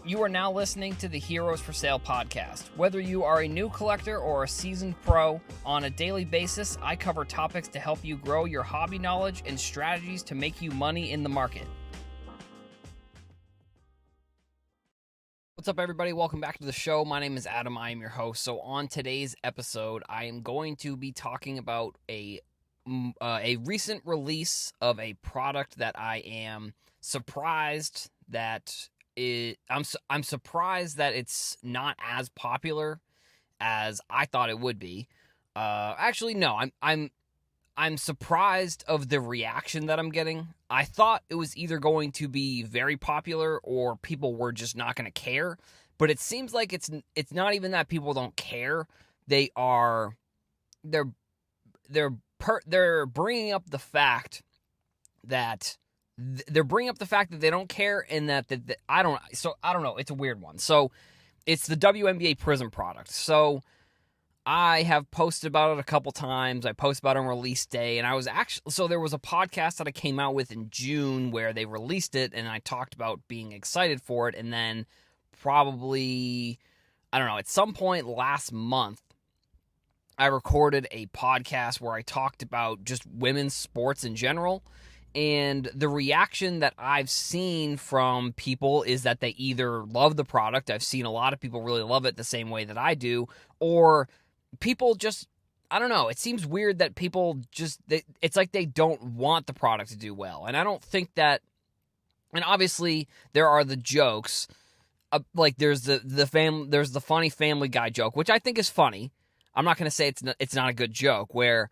You are now listening to the Heroes for Sale podcast. Whether you are a new collector or a seasoned pro, on a daily basis, I cover topics to help you grow your hobby knowledge and strategies to make you money in the market. What's up, everybody? Welcome back to the show. My name is Adam. I am your host. So on today's episode, I am going to be talking about a recent release of a product that I am surprised that I'm surprised that it's not as popular as I thought it would be. Actually, no, I'm surprised of the reaction that I'm getting. I thought it was either going to be very popular or people were just not going to care. But it seems like it's not even that people don't care. They're bringing up the fact that they don't care, and that I don't know. It's a weird one. So it's the WNBA Prizm product. So I have posted about it a couple times. I posted about it on release day, and there was a podcast that I came out with in June where they released it, and I talked about being excited for it, and then probably, I don't know, at some point last month, I recorded a podcast where I talked about just women's sports in general, and the reaction that I've seen from people is that they either love the product. I've seen a lot of people really love it the same way that I do, or people just, I don't know, it seems weird that people just, it's like they don't want the product to do well. And I don't think that, and obviously there are the jokes, like there's the funny Family Guy joke, which I think is funny. I'm not going to say it's not a good joke, where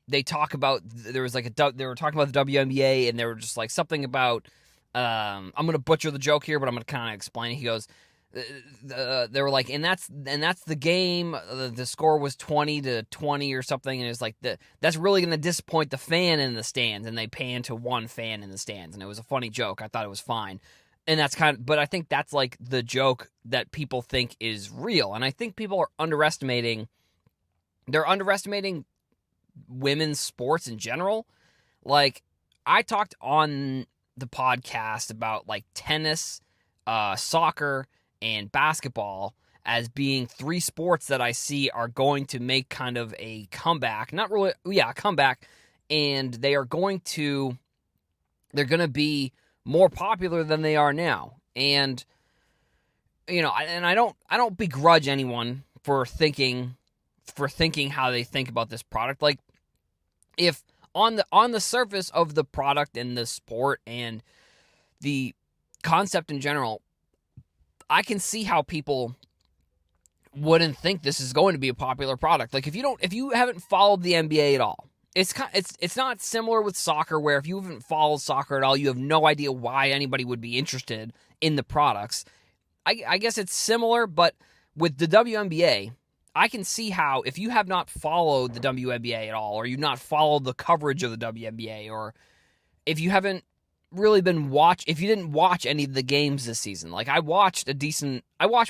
they talk about, they were talking about the WNBA, and they were just like something about, I'm going to butcher the joke here, but I'm going to kind of explain it. He goes, they were like, and that's the game. The score was 20-20 or something, and it's like that's really going to disappoint the fan in the stands. And they pan to one fan in the stands, and it was a funny joke. I thought it was fine, and that's but I think that's like the joke that people think is real, and I think people are underestimating. They're underestimating women's sports in general. Like, I talked on the podcast about like tennis, soccer, and basketball as being three sports that I see are going to make kind of a comeback. Not really, yeah, a comeback. And they're going to be more popular than they are now. And, you know, and I don't begrudge anyone for thinking how they think about this product. Like, if on the surface of the product and the sport and the concept in general, I can see how people wouldn't think this is going to be a popular product. Like, if you haven't followed the NBA at all, it's not similar with soccer, where if you haven't followed soccer at all, you have no idea why anybody would be interested in the products. I guess it's similar, but with the WNBA, I can see how, if you have not followed the WNBA at all, or you've not followed the coverage of the WNBA, or if you haven't really if you didn't watch any of the games this season. Like, I watched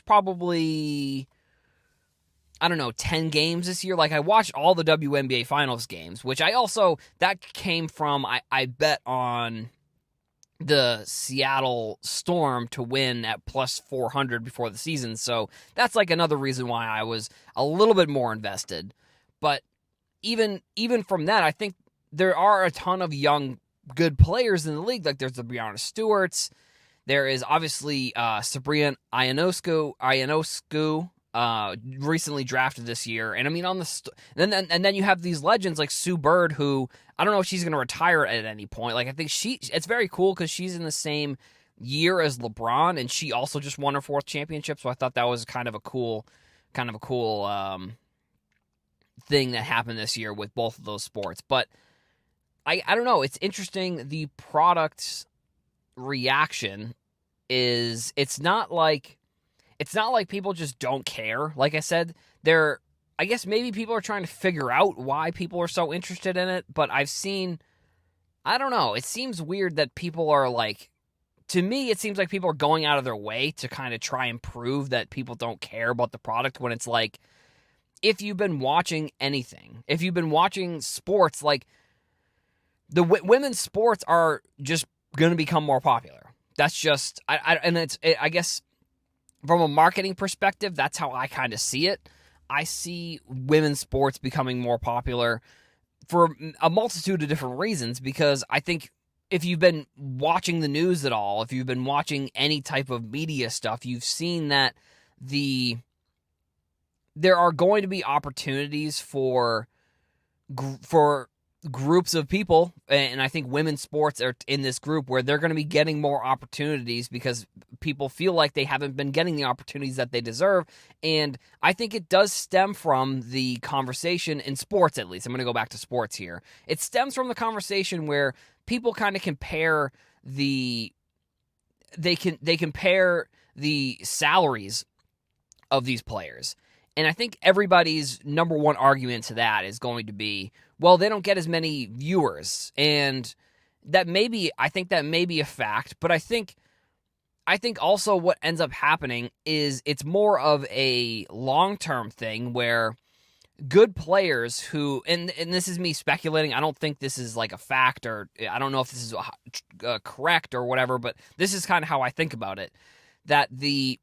probably, I don't know, 10 games this year. Like, I watched all the WNBA finals games, which that came from, I bet on the Seattle Storm to win at plus 400 before the season. So that's like another reason why I was a little bit more invested. But even from that, I think there are a ton of young, good players in the league. Like, there's the Brianna Stewarts. There is obviously Sabrina Ionescu, recently drafted this year. And I mean, and then you have these legends like Sue Bird, who I don't know if she's going to retire at any point. Like, I think it's very cool because she's in the same year as LeBron, and she also just won her 4th championship. So I thought that was kind of a cool thing that happened this year with both of those sports. But I don't know. It's interesting. The product's reaction is, it's not like people just don't care. Like I said, I guess maybe people are trying to figure out why people are so interested in it, but I don't know, it seems weird that people are like, to me, it seems like people are going out of their way to kind of try and prove that people don't care about the product, when it's like, if you've been watching anything, if you've been watching sports, like, the women's sports are just going to become more popular. That's just, I guess from a marketing perspective, that's how I kind of see it. I see women's sports becoming more popular for a multitude of different reasons, because I think if you've been watching the news at all, if you've been watching any type of media stuff, you've seen that there are going to be opportunities for groups of people, and I think women's sports are in this group, where they're going to be getting more opportunities because people feel like they haven't been getting the opportunities that they deserve. And I think it does stem from the conversation in sports, at least. I'm going to go back to sports here. It stems from the conversation where people kind of compare they compare the salaries of these players. And I think everybody's number one argument to that is going to be, well, they don't get as many viewers. And I think that may be a fact, but I think also what ends up happening is it's more of a long-term thing where good players who, and this is me speculating, I don't think this is like a fact, or I don't know if this is correct or whatever, but this is kind of how I think about it, that the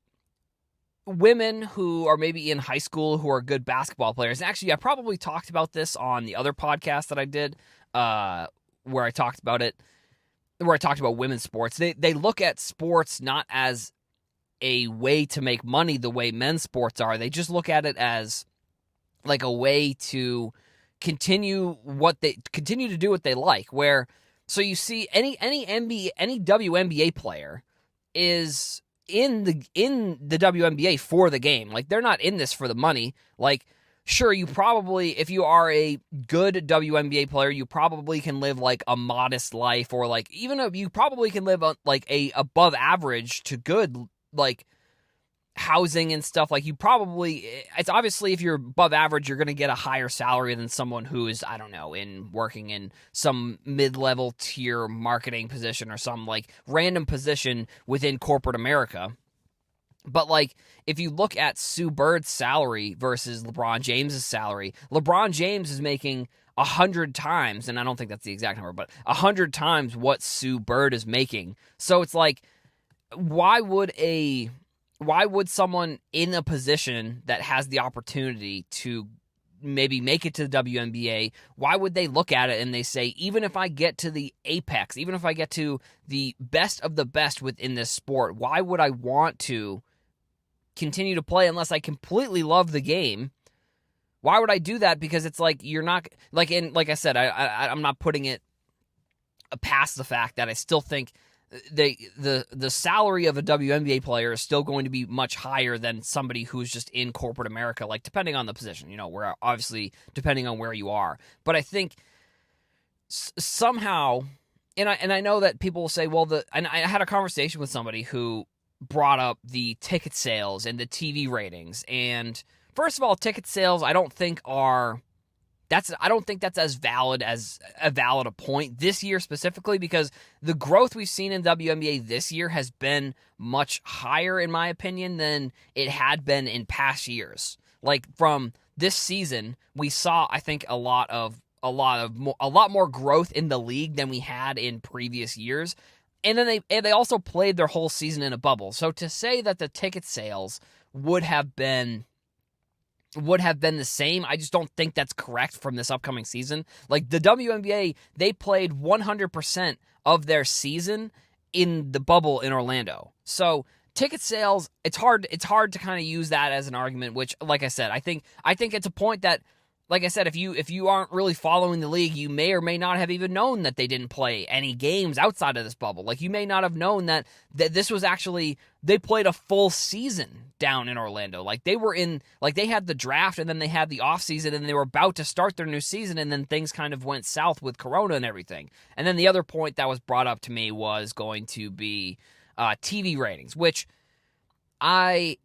women who are maybe in high school who are good basketball players, and actually I probably talked about this on the other podcast that I did, where I talked about women's sports. They look at sports not as a way to make money the way men's sports are. They just look at it as like a way to continue to do what they like. So you see any WNBA player is in the WNBA for the game. Like, they're not in this for the money. Like, sure, you probably, if you are a good WNBA player, you probably can live like a modest life, or like even you probably can live like a above average to good like housing and stuff. Like, it's obviously, if you're above average, you're going to get a higher salary than someone who is, I don't know, working in some mid-level tier marketing position or some like random position within corporate America. But like, if you look at Sue Bird's salary versus LeBron James's salary, LeBron James is making 100 times, and I don't think that's the exact number, but 100 times what Sue Bird is making. So it's like, why would someone in a position that has the opportunity to maybe make it to the WNBA, why would they look at it and they say, even if I get to the apex, even if I get to the best of the best within this sport, why would I want to continue to play unless I completely love the game? Why would I do that? Because it's like, you're not, like, and like I said, I'm not putting it past the fact that I still think the salary of a WNBA player is still going to be much higher than somebody who's just in corporate America, like, depending on the position, where obviously depending on where you are. But I think somehow, and I know that people will say, well, and I had a conversation with somebody who brought up the ticket sales and the TV ratings. And first of all, ticket sales, I don't think that's as valid a point this year specifically, because the growth we've seen in WNBA this year has been much higher, in my opinion, than it had been in past years. Like, from this season, we saw, I think, a lot more growth in the league than we had in previous years. And then they also played their whole season in a bubble. So to say that the ticket sales would have been the same, I just don't think that's correct from this upcoming season. Like, the WNBA, they played 100% of their season in the bubble in Orlando. So ticket sales, it's hard to kind of use that as an argument, which, like I said, I think it's a point that, like I said, if you aren't really following the league, you may or may not have even known that they didn't play any games outside of this bubble. Like, you may not have known that this was actually, they played a full season down in Orlando. Like, they had the draft, and then they had the offseason, and they were about to start their new season, and then things kind of went south with Corona and everything. And then the other point that was brought up to me was going to be TV ratings, which I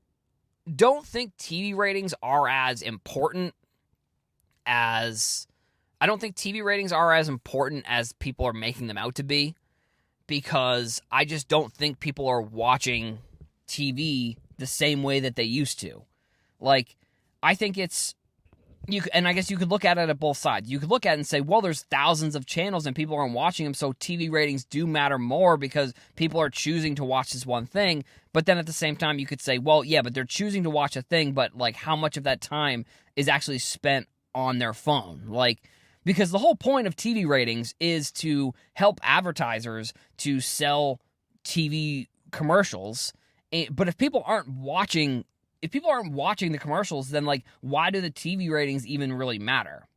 don't think TV ratings are as important as people are making them out to be, because I just don't think people are watching TV the same way that they used to. Like, I think it's and I guess you could look at it at both sides. You could look at it and say, well, there's thousands of channels and people aren't watching them, so TV ratings do matter more because people are choosing to watch this one thing. But then at the same time, you could say, well, yeah, but they're choosing to watch a thing, but like how much of that time is actually spent on their phone? Like, because the whole point of TV ratings is to help advertisers to sell TV commercials. But if people aren't watching the commercials, then like why do the TV ratings even really matter?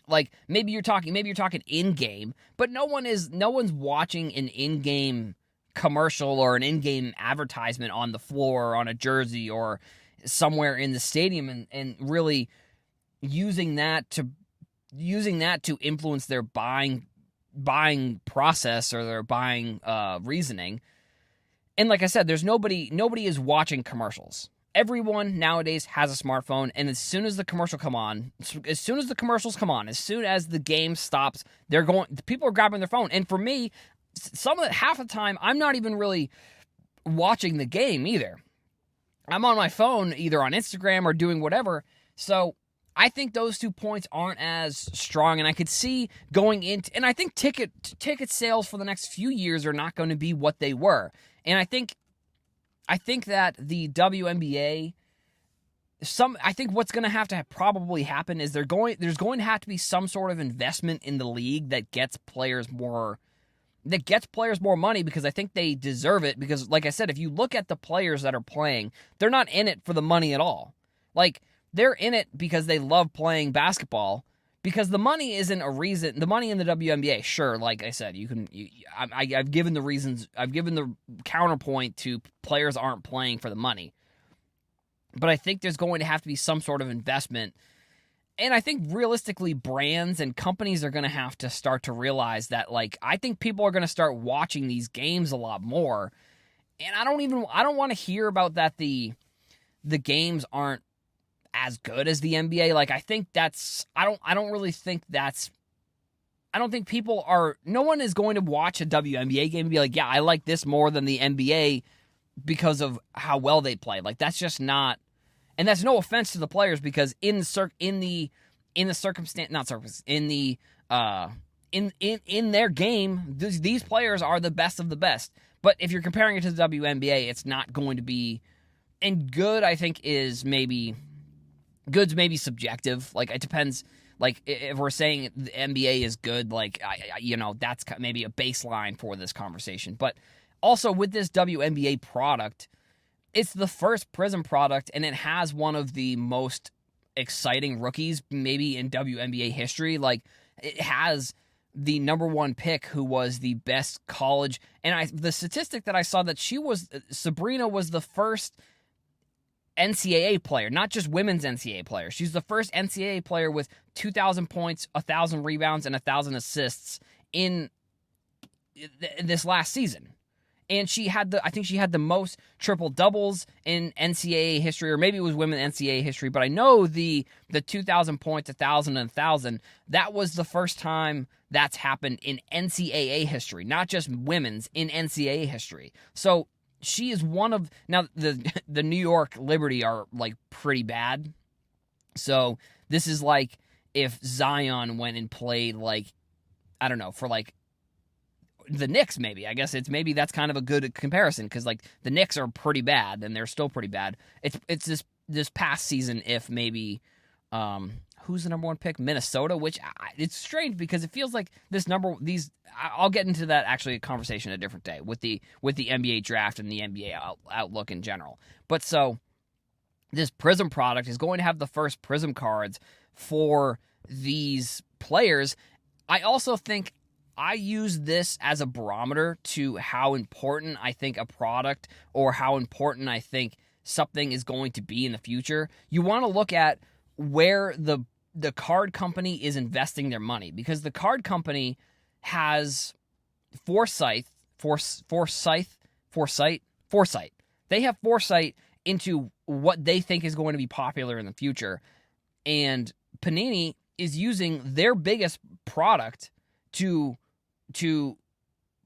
Like maybe you're talking in-game, but no one's watching an in-game commercial or an in-game advertisement on the floor or on a jersey or somewhere in the stadium and really using that to influence their buying process or their buying reasoning. And like I said, there's nobody is watching commercials. Everyone nowadays has a smartphone, and as soon as the commercials come on, as soon as the game stops, people are grabbing their phone. And for me, half the time, I'm not even really watching the game either. I'm on my phone, either on Instagram or doing whatever. So I think those 2 points aren't as strong, and I could see going into, and I think ticket sales for the next few years are not going to be what they were. And I think that the WNBA, I think what's going to have to probably happen is there's going to have to be some sort of investment in the league that gets players more money, because I think they deserve it. Because like I said, if you look at the players that are playing, they're not in it for the money at all. Like, they're in it because they love playing basketball. Because the money isn't a reason. The money in the WNBA, sure, like I said, I've given the reasons. I've given the counterpoint to players aren't playing for the money. But I think there's going to have to be some sort of investment. And I think realistically, brands and companies are going to have to start to realize that, like, I think people are going to start watching these games a lot more. And I don't want to hear about that the games aren't as good as the NBA. Like, I think I don't think people are, no one is going to watch a WNBA game and be like, yeah, I like this more than the NBA because of how well they play. Like, that's just not, and that's no offense to the players, because in their game, these players are the best of the best. But if you're comparing it to the WNBA, it's not going to be, and good, I think, is good's maybe subjective. Like, it depends. Like, if we're saying the NBA is good, like, that's maybe a baseline for this conversation. But also with this WNBA product, it's the first Prizm product, and it has one of the most exciting rookies maybe in WNBA history. Like, it has the number 1 pick who was the best college. And the statistic that I saw, that Sabrina was the first NCAA player, not just women's NCAA player. She's the first NCAA player with 2,000 points, 1,000 rebounds, and 1,000 assists in this last season. And I think she had the most triple doubles in NCAA history, or maybe it was women's NCAA history. But I know the 2,000 points, 1,000, and 1,000. That was the first time that's happened in NCAA history, not just women's, in NCAA history. So she is one of, now the New York Liberty are like pretty bad. So this is like if Zion went and played, like, I don't know, for like the Knicks, maybe. I guess maybe that's kind of a good comparison, because like the Knicks are pretty bad and they're still pretty bad. It's this past season, if maybe who's the number 1 pick? Minnesota, which it's strange because it feels like I'll get into that, actually, a conversation a different day with the NBA draft and the NBA outlook in general. But so this Prizm product is going to have the first Prizm cards for these players. I also think I use this as a barometer to how important I think a product, or how important I think something is going to be in the future. You want to look at where the card company is investing their money, because the card company has foresight. They have foresight into what they think is going to be popular in the future. And Panini is using their biggest product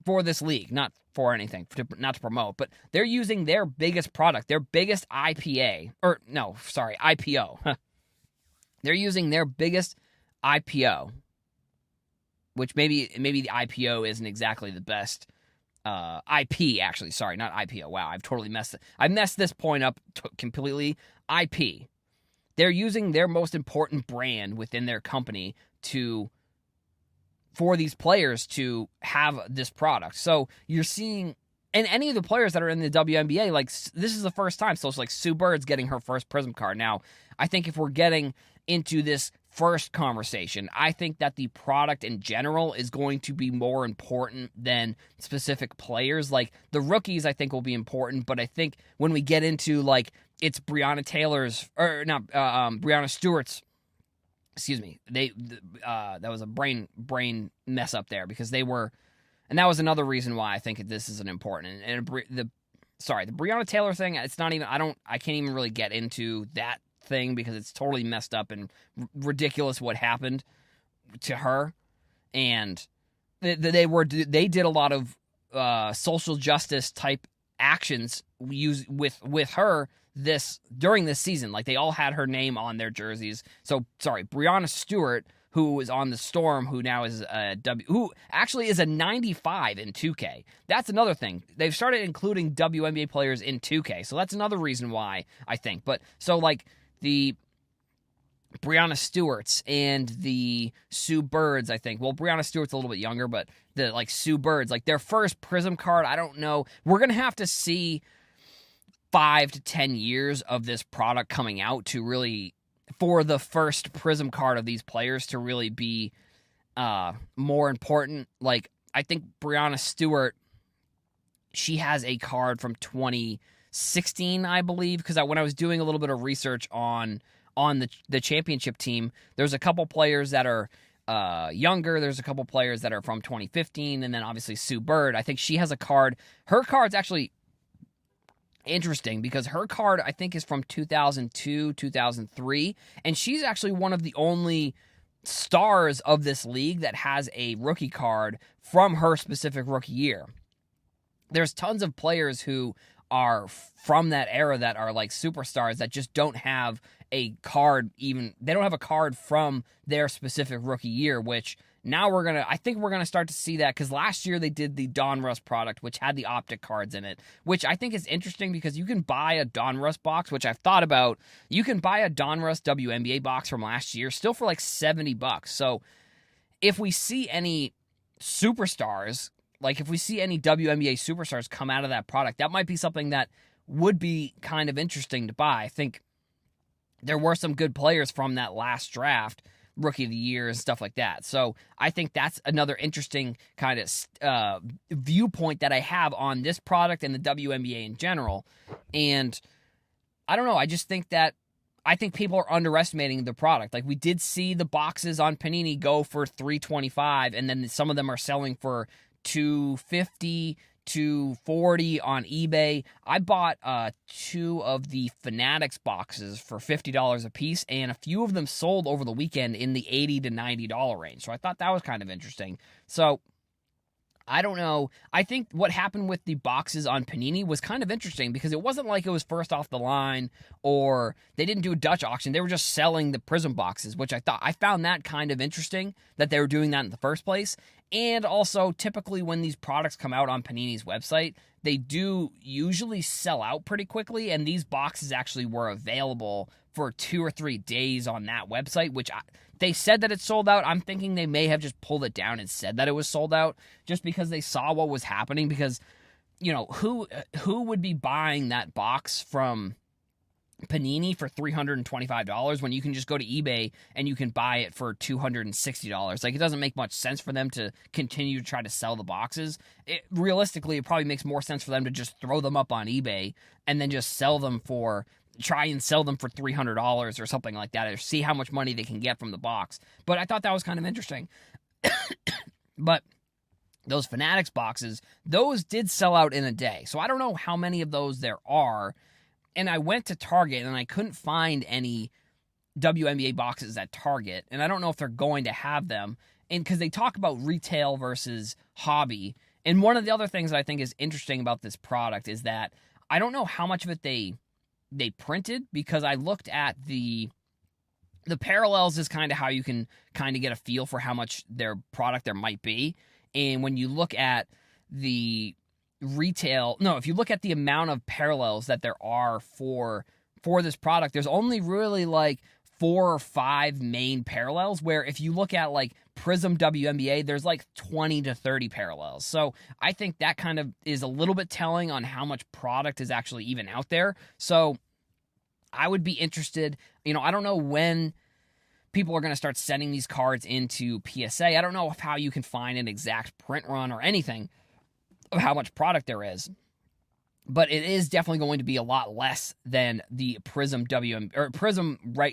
for this league, not for anything, not to promote, but they're using their biggest product, their biggest IPO. They're using their biggest IPO, which maybe the IPO isn't exactly the best IP, actually. Sorry, not IPO. Wow, I've totally messed it. I messed this point up completely. IP. They're using their most important brand within their company for these players to have this product. So you're seeing, and any of the players that are in the WNBA, like, this is the first time. So it's like Sue Bird's getting her first Prizm card. Now, I think if we're getting into this first conversation, I think that the product in general is going to be more important than specific players. Like, the rookies, I think, will be important, but I think when we get into, like, it's Breonna Taylor's, or not, Breonna Stewart's, excuse me, that was a brain mess up there, because they were, and that was another reason why I think this is an important, and the Breonna Taylor thing, it's not even, I can't even really get into that thing because it's totally messed up and ridiculous what happened to her. And they did a lot of social justice type actions with her during this season. Like, they all had her name on their jerseys. So sorry, Breonna Stewart, who was on the Storm, who now is who actually is a 95 in 2K. That's another thing. They've started including WNBA players in 2K, so that's another reason why, I think. But so, like, the Breonna Stewarts and the Sue Birds, I think. Well, Breonna Stewart's a little bit younger, but the, like, Sue Birds, like, their first Prizm card, I don't know. We're going to have to see 5 to 10 years of this product coming out to really, for the first Prizm card of these players to really be more important. Like, I think Breonna Stewart, she has a card from 2016, I believe, because when I was doing a little bit of research on the championship team, there's a couple players that are younger. There's a couple players that are from 2015, and then obviously Sue Bird. I think she has a card. Her card's actually interesting because her card, I think, is from 2002, 2003, and she's actually one of the only stars of this league that has a rookie card from her specific rookie year. There's tons of players who are from that era that are like superstars that just don't have a card, they don't have a card from their specific rookie year, which now I think we're going to start to see that, because last year they did the Donruss product, which had the optic cards in it, which I think is interesting because you can buy a Donruss box, which I've thought about. You can buy a Donruss WNBA box from last year still for like $70. So if we see any superstars, like if we see any WNBA superstars come out of that product, that might be something that would be kind of interesting to buy. I think there were some good players from that last draft, Rookie of the Year and stuff like that. So I think that's another interesting kind of viewpoint that I have on this product and the WNBA in general. And I don't know, I think people are underestimating the product. Like, we did see the boxes on Panini go for $325, and then some of them are selling for $250, $240 on eBay. I bought 2 of the Fanatics boxes for $50 a piece, and a few of them sold over the weekend in the $80 to $90 range. So I thought that was kind of interesting. So I don't know. I think what happened with the boxes on Panini was kind of interesting because it wasn't like it was first off the line or they didn't do a Dutch auction. They were just selling the Prizm boxes, which I found that kind of interesting that they were doing that in the first place. And also, typically when these products come out on Panini's website, they do usually sell out pretty quickly, and these boxes actually were available for 2 or 3 days on that website, which they said that it sold out. I'm thinking they may have just pulled it down and said that it was sold out just because they saw what was happening, because, you know, who would be buying that box from Panini for $325 when you can just go to eBay and you can buy it for $260? Like, it doesn't make much sense for them to continue to try to sell the boxes. Realistically, it probably makes more sense for them to just throw them up on eBay and then just try and sell them for $300 or something like that, or see how much money they can get from the box. But I thought that was kind of interesting. But those Fanatics boxes, those did sell out in a day. So I don't know how many of those there are. And I went to Target and I couldn't find any WNBA boxes at Target. And I don't know if they're going to have them. And because they talk about retail versus hobby. And one of the other things that I think is interesting about this product is that I don't know how much of it they printed, because I looked at the The parallels is kind of how you can kind of get a feel for how much their product there might be. And when you look at the if you look at the amount of parallels that there are for this product, there's only really like 4 or 5 main parallels, where if you look at like Prizm WNBA, there's like 20 to 30 parallels. So I think that kind of is a little bit telling on how much product is actually even out there. So I would be interested, I don't know when people are going to start sending these cards into PSA. I don't know how you can find an exact print run or anything of how much product there is. But it is definitely going to be a lot less than the Prizm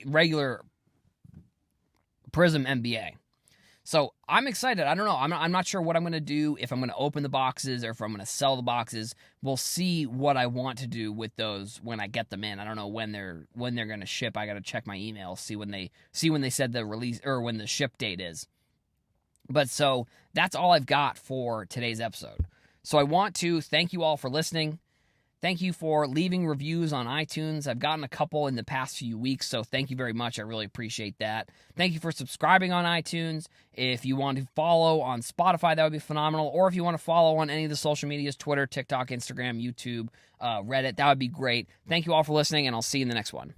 regular Prizm NBA. So I'm excited. I don't know. I'm not sure what I'm going to do, if I'm going to open the boxes or if I'm going to sell the boxes. We'll see what I want to do with those when I get them in. I don't know when they're going to ship. I got to check my email, see when they said the release or when the ship date is. But so that's all I've got for today's episode. So I want to thank you all for listening. Thank you for leaving reviews on iTunes. I've gotten a couple in the past few weeks, so thank you very much. I really appreciate that. Thank you for subscribing on iTunes. If you want to follow on Spotify, that would be phenomenal. Or if you want to follow on any of the social medias, Twitter, TikTok, Instagram, YouTube, Reddit, that would be great. Thank you all for listening, and I'll see you in the next one.